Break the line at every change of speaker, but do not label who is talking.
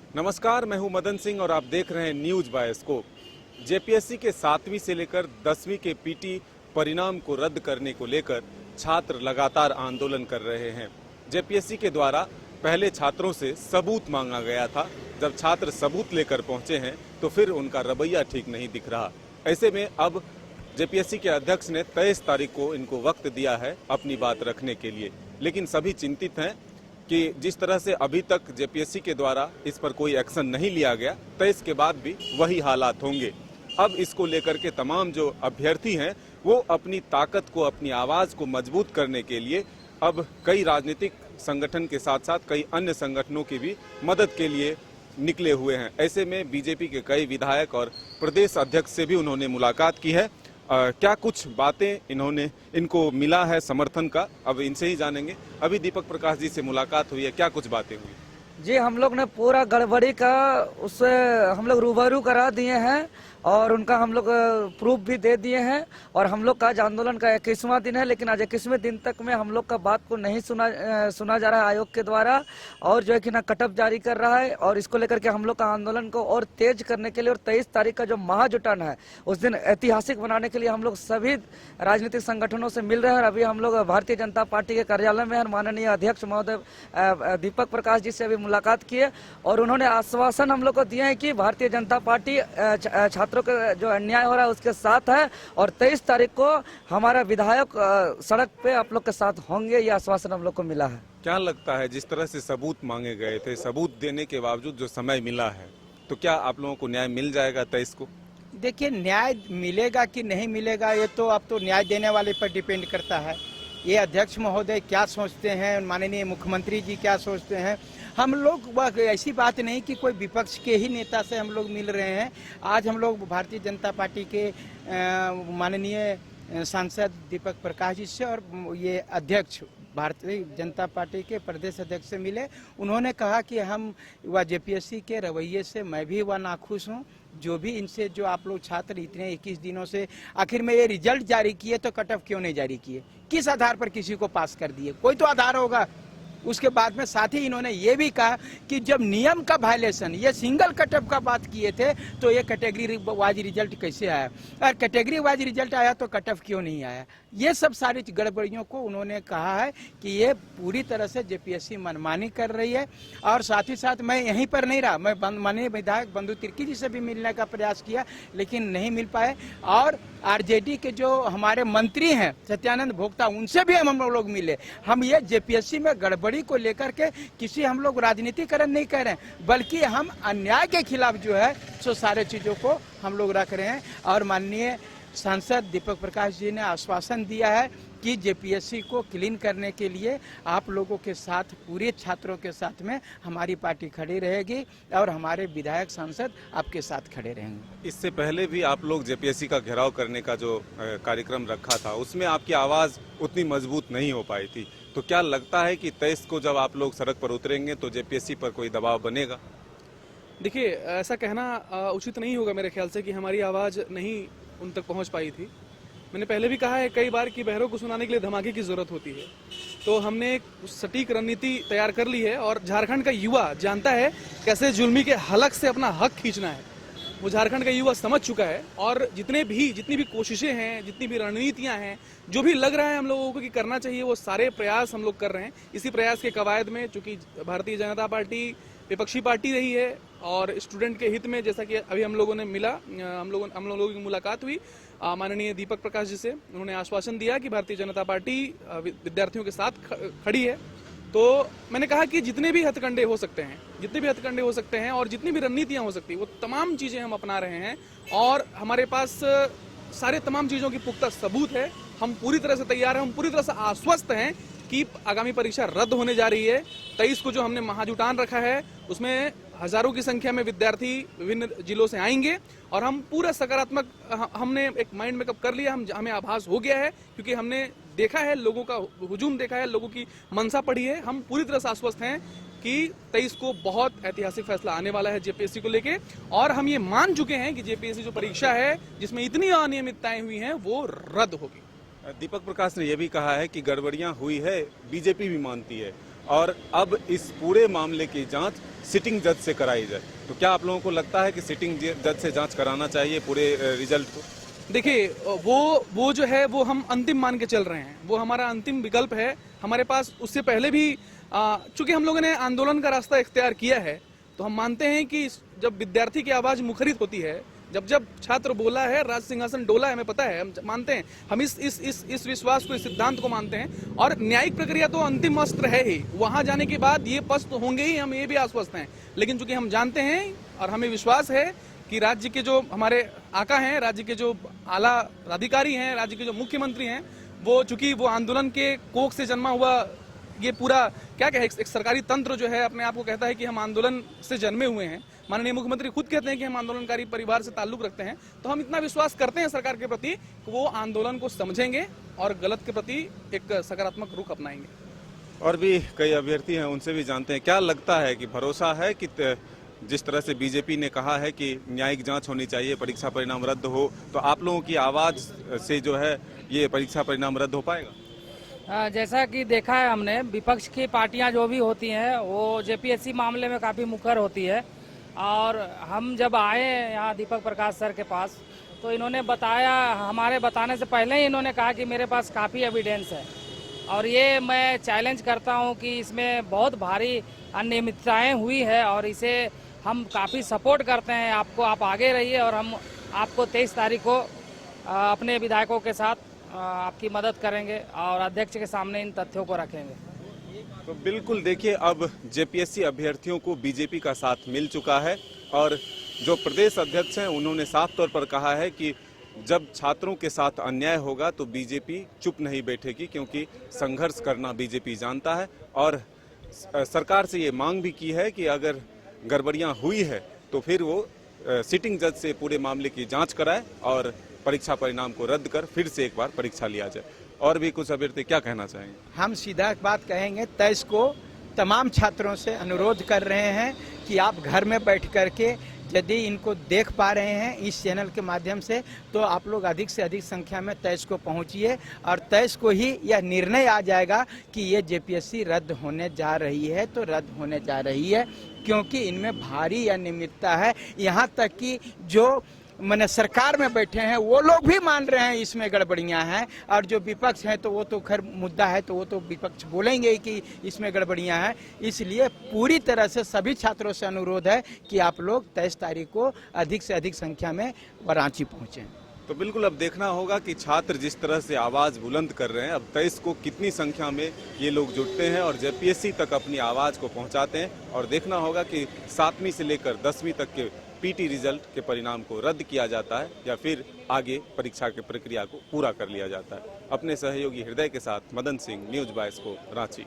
नमस्कार, मैं हूं मदन सिंह और आप देख रहे हैं न्यूज बाय स्कोप। जेपीएससी के 7वीं से लेकर 10वीं के पीटी परिणाम को रद्द करने को लेकर छात्र लगातार आंदोलन कर रहे हैं। जेपीएससी के द्वारा पहले छात्रों से सबूत मांगा गया था। जब छात्र सबूत लेकर पहुंचे हैं तो फिर उनका रवैया ठीक नहीं दिख रहा। ऐसे में अब जेपीएससी के अध्यक्ष ने 23 तारीख को इनको वक्त दिया है अपनी बात रखने के लिए, लेकिन सभी चिंतित हैं कि जिस तरह से अभी तक जेपीएससी के द्वारा इस पर कोई एक्शन नहीं लिया गया, 23 के बाद भी वही हालात होंगे। अब इसको लेकर के तमाम जो अभ्यर्थी हैं वो अपनी ताकत को, अपनी आवाज को मजबूत करने के लिए अब कई राजनीतिक संगठन के साथ साथ कई अन्य संगठनों की भी मदद के लिए निकले हुए हैं। ऐसे में बीजेपी के कई विधायक और प्रदेश अध्यक्ष से भी उन्होंने मुलाकात की है। क्या कुछ बातें इनको मिला है समर्थन का, अब इनसे ही जानेंगे। अभी दीपक प्रकाश जी से मुलाकात हुई है, क्या कुछ बातें हुई?
जी, हम लोग ने पूरा गड़बड़ी का उससे हम लोग रूबरू करा दिए हैं और उनका हम लोग प्रूफ भी दे दिए हैं। और हम लोग का आज आंदोलन का 21वां दिन है, लेकिन आज 21वें दिन तक में हम लोग का बात को नहीं सुना जा रहा है आयोग के द्वारा, और जो है कि ना कटअप जारी कर रहा है। और इसको लेकर के हम लोग का आंदोलन को और तेज करने के लिए और 23 तारीख का जो महाजुटान है उस दिन ऐतिहासिक बनाने के लिए हम लोग सभी राजनीतिक संगठनों से मिल रहे हैं। और अभी हम लोग भारतीय जनता पार्टी के कार्यालय में माननीय अध्यक्ष महोदय दीपक प्रकाश जी से अभी मुलाकात की है और उन्होंने आश्वासन हम लोग को दिए हैं कि भारतीय जनता पार्टी छात्रों का जो अन्याय हो रहा है उसके साथ है और 23 तारीख को हमारा विधायक सड़क पे आप लोग के साथ होंगे, ये आश्वासन हम लोग को मिला है।
क्या लगता है, जिस तरह से सबूत मांगे गए थे, सबूत देने के बावजूद जो समय मिला है, तो क्या आप लोगों को न्याय मिल जाएगा 23 को?
देखिए, न्याय मिलेगा कि नहीं मिलेगा ये तो अब तो न्याय देने वाले पर डिपेंड करता है। ये अध्यक्ष महोदय क्या सोचते हैं, माननीय मुख्यमंत्री जी क्या सोचते हैं। हम लोग वह ऐसी बात नहीं कि कोई विपक्ष के ही नेता से हम लोग मिल रहे हैं। आज हम लोग भारतीय जनता पार्टी के माननीय सांसद दीपक प्रकाश जी से और ये अध्यक्ष भारतीय जनता पार्टी के प्रदेश अध्यक्ष से मिले। उन्होंने कहा कि हम वह जेपीएससी के रवैये से मैं भी वह नाखुश हूँ। जो भी इनसे जो आप लोग छात्र इतने 21 दिनों से आखिर में ये रिजल्ट जारी किए तो कटअप क्यों नहीं जारी किए, किस आधार पर किसी को पास कर दिए, कोई तो आधार होगा। उसके बाद में साथ ही इन्होंने ये भी कहा कि जब नियम का वायलेशन, ये सिंगल कटअप का बात किए थे तो ये कैटेगरी वाइज रिजल्ट कैसे आया, और कैटेगरी वाइज रिजल्ट आया तो कटअप क्यों नहीं आया। ये सब सारी गड़बड़ियों को उन्होंने कहा है कि ये पूरी तरह से जेपीएससी मनमानी कर रही है। और साथ ही साथ मैं यहीं पर नहीं रहा, मैं माननीय विधायक बंधु तिर्की जी से भी मिलने का प्रयास किया लेकिन नहीं मिल पाए। और आरजेडी के जो हमारे मंत्री हैं सत्यानंद भोक्ता, उनसे भी हम लोग मिले। हम ये जेपीएससी में गड़बड़ी को लेकर के किसी हम लोग राजनीतिकरण नहीं कर रहे हैं, बल्कि हम अन्याय के खिलाफ जो है सो सारे चीजों को हम लोग रख रहे हैं। और माननीय सांसद दीपक प्रकाश जी ने आश्वासन दिया है कि जेपीएससी को क्लीन करने के लिए आप लोगों के साथ, पूरे छात्रों के साथ में हमारी पार्टी खड़ी रहेगी और हमारे विधायक सांसद आपके साथ खड़े रहेंगे।
इससे पहले भी आप लोग जेपीएससी का घेराव करने का जो कार्यक्रम रखा था उसमें आपकी आवाज उतनी मजबूत नहीं हो पाई थी, तो क्या लगता है कि 23 को जब आप लोग सड़क पर उतरेंगे तो जेपीएससी पर कोई दबाव बनेगा?
देखिए, ऐसा कहना उचित नहीं होगा मेरे ख्याल से कि हमारी आवाज़ नहीं उन तक पहुंच पाई थी। मैंने पहले भी कहा है कई बार कि बहरों को सुनाने के लिए धमाके की जरूरत होती है। तो हमने एक सटीक रणनीति तैयार कर ली है और झारखंड का युवा जानता है कैसे जुल्मी के हलक से अपना हक खींचना है। वो झारखंड का युवा समझ चुका है और जितनी भी कोशिशें हैं, जितनी भी रणनीतियां हैं, जो भी लग रहा है हम लोगों को कि करना चाहिए, वो सारे प्रयास हम लोग कर रहे हैं। इसी प्रयास के कवायद में चूंकि भारतीय जनता पार्टी विपक्षी पार्टी रही है और स्टूडेंट के हित में, जैसा कि अभी हम लोगों ने मिला, हम लोगों की मुलाकात हुई माननीय दीपक प्रकाश जी से, उन्होंने आश्वासन दिया कि भारतीय जनता पार्टी विद्यार्थियों के साथ खड़ी है। तो मैंने कहा कि जितने भी हथकंडे हो सकते हैं और जितनी भी रणनीतियां हो सकती है वो तमाम चीजें हम अपना रहे हैं और हमारे पास सारे तमाम चीजों की पुख्ता सबूत है। हम पूरी तरह से तैयार हैं, हम पूरी तरह से आश्वस्त हैं कि आगामी परीक्षा रद्द होने जा रही है। 23 को जो हमने महाजुटान रखा है उसमें हजारों की संख्या में विद्यार्थी विभिन्न जिलों से आएंगे और हम पूरा सकारात्मक, हमने एक माइंड मेकअप कर लिया, हमें आभास हो गया है क्योंकि हमने देखा है, लोगों का हुजूम देखा है, लोगों की मनसा पड़ी है। हम पूरी तरह से आश्वस्त हैं कि 23 को बहुत ऐतिहासिक फैसला आने वाला है जेपीएससी को लेके और हम ये मान चुके हैं कि जेपीएससी जो परीक्षा है जिसमें इतनी अनियमितताएं हुई हैं वो रद्द होगी।
दीपक प्रकाश ने यह भी कहा है कि गड़बड़ियां हुई है, बीजेपी भी मानती है और अब इस पूरे मामले की जांच सिटिंग जज से कराई जाए। तो क्या आप लोगों को लगता है कि सिटिंग जज से जांच कराना चाहिए पूरे रिजल्ट को?
देखिए, वो जो है वो हम अंतिम मान के चल रहे हैं, वो हमारा अंतिम विकल्प है हमारे पास। उससे पहले भी चूंकि हम लोगों ने आंदोलन का रास्ता इख्तियार किया है, तो हम मानते हैं कि जब विद्यार्थी की आवाज मुखरित होती है, जब छात्र बोला है, राज सिंहासन डोला है, हमें पता है, हम मानते हैं, हम इस विश्वास को, इस सिद्धांत को मानते हैं। और न्यायिक प्रक्रिया तो अंतिम अस्त्र है ही, वहां जाने के बाद ये पस्त होंगे ही, हम ये भी आश्वस्त हैं। लेकिन चूंकि हम जानते हैं और हमें विश्वास है कि राज्य के जो हमारे आका हैं, राज्य के जो आला अधिकारी हैं, राज्य के जो मुख्यमंत्री हैं, वो चूंकि वो आंदोलन के कोख से जन्मा हुआ ये पूरा क्या कहे, एक सरकारी तंत्र जो है अपने आप को कहता है कि हम आंदोलन से जन्मे हुए हैं। माननीय मुख्यमंत्री खुद कहते हैं कि हम आंदोलनकारी परिवार से ताल्लुक रखते हैं। तो हम इतना विश्वास करते हैं सरकार के प्रति कि वो आंदोलन को समझेंगे और गलत के प्रति एक सकारात्मक रुख अपनाएंगे।
और भी कई अभ्यर्थी हैं, उनसे भी जानते हैं। क्या लगता है कि भरोसा है कि जिस तरह से बीजेपी ने कहा है कि न्यायिक जांच होनी चाहिए, परीक्षा परिणाम रद्द हो, तो आप लोगों की आवाज से जो है ये परीक्षा परिणाम रद्द हो पाएगा?
जैसा कि देखा है हमने, विपक्ष की पार्टियां जो भी होती हैं वो जेपीएससी मामले में काफ़ी मुखर होती है। और हम जब आए यहाँ दीपक प्रकाश सर के पास, तो इन्होंने बताया, हमारे बताने से पहले ही इन्होंने कहा कि मेरे पास काफ़ी एविडेंस है। और ये मैं चैलेंज करता हूँ कि इसमें बहुत भारी अनियमितताएं हुई है और इसे हम काफ़ी सपोर्ट करते हैं। आप आगे रहिए और हम आपको 23 तारीख को अपने विधायकों के साथ आपकी मदद करेंगे और अध्यक्ष के सामने इन तथ्यों को रखेंगे।
तो बिल्कुल देखिए, अब जेपीएससी अभ्यर्थियों को बीजेपी का साथ मिल चुका है और जो प्रदेश अध्यक्ष हैं उन्होंने साफ तौर पर कहा है कि जब छात्रों के साथ अन्याय होगा तो बीजेपी चुप नहीं बैठेगी, क्योंकि संघर्ष करना बीजेपी जानता है। और सरकार से ये मांग भी की है कि अगर गड़बड़ियां हुई है तो फिर वो सिटिंग जज से पूरे मामले की जांच कराए और परीक्षा परिणाम को रद्द कर फिर से एक बार परीक्षा लिया जाए। और भी कुछ अभ्यर्थी क्या कहना चाहेंगे?
हम सीधा बात कहेंगे, 23 को तमाम छात्रों से अनुरोध कर रहे हैं कि आप घर में बैठ करके यदि इनको देख पा रहे हैं इस चैनल के माध्यम से, तो आप लोग अधिक से अधिक संख्या में 23 को पहुंचिए। और 23 को ही यह निर्णय आ जाएगा कि ये जेपीएससी रद्द होने जा रही है, तो रद्द होने जा रही है, क्योंकि इनमें भारी अनियमितता है। यहाँ तक कि जो मैंने सरकार में बैठे हैं वो लोग भी मान रहे हैं इसमें गड़बड़ियां हैं। और जो विपक्ष है तो वो तो खैर मुद्दा है, तो वो तो विपक्ष बोलेंगे कि इसमें गड़बड़ियां हैं। इसलिए पूरी तरह से सभी छात्रों से अनुरोध है कि आप लोग 23 तारीख को अधिक से अधिक संख्या में रांची पहुंचे।
तो बिल्कुल अब देखना होगा कि छात्र जिस तरह से आवाज बुलंद कर रहे हैं, अब 23 को कितनी संख्या में ये लोग जुटते हैं और जेपीएससी तक अपनी आवाज को पहुंचाते हैं। और देखना होगा कि 7वीं से लेकर 10वीं तक के पीटी रिजल्ट के परिणाम को रद्द किया जाता है या फिर आगे परीक्षा की प्रक्रिया को पूरा कर लिया जाता है। अपने सहयोगी हृदय के साथ Madan Singh, news bye scope, Ranchi.